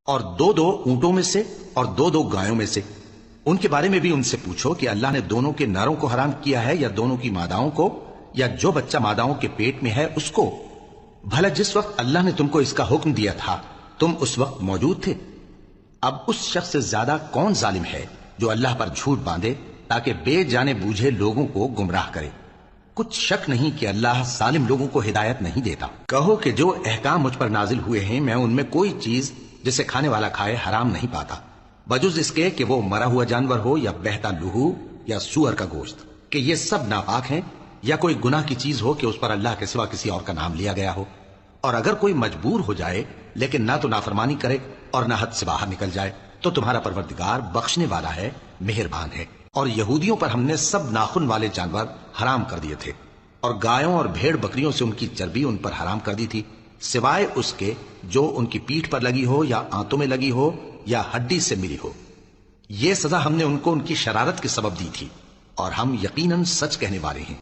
اور دو دو اونٹوں میں سے اور دو دو گایوں میں سے. ان کے بارے میں بھی ان سے پوچھو کہ اللہ نے دونوں کے نروں کو حرام کیا ہے یا دونوں کی ماداؤں کو, یا جو بچہ ماداؤں کے پیٹ میں ہے اس کو. بھلا جس وقت اللہ نے تم کو اس کا حکم دیا تھا تم اس وقت موجود تھے؟ اب اس شخص سے زیادہ کون ظالم ہے جو اللہ پر جھوٹ باندھے تاکہ بے جانے بوجھے لوگوں کو گمراہ کرے. کچھ شک نہیں کہ اللہ ظالم لوگوں کو ہدایت نہیں دیتا. کہو کہ جو احکام مجھ پر نازل ہوئے ہیں میں ان میں کوئی چیز جسے کھانے والا کھائے حرام نہیں پاتا, بجز اس کے کہ وہ مرا ہوا جانور ہو یا بہتا لہو یا سور کا گوشت, کہ یہ سب ناپاک ہیں, یا کوئی گناہ کی چیز ہو کہ اس پر اللہ کے سوا کسی اور کا نام لیا گیا ہو. اور اگر کوئی مجبور ہو جائے لیکن نہ تو نافرمانی کرے اور نہ حد سے باہر نکل جائے تو تمہارا پروردگار بخشنے والا ہے, مہربان ہے. اور یہودیوں پر ہم نے سب ناخن والے جانور حرام کر دیے تھے, اور گایوں اور بھیڑ بکریوں سے ان کی چربی ان پر حرام کر دی تھی, سوائے اس کے جو ان کی پیٹھ پر لگی ہو یا آنتوں میں لگی ہو یا ہڈی سے ملی ہو. یہ سزا ہم نے ان کو ان کی شرارت کے سبب دی تھی, اور ہم یقیناً سچ کہنے والے ہیں.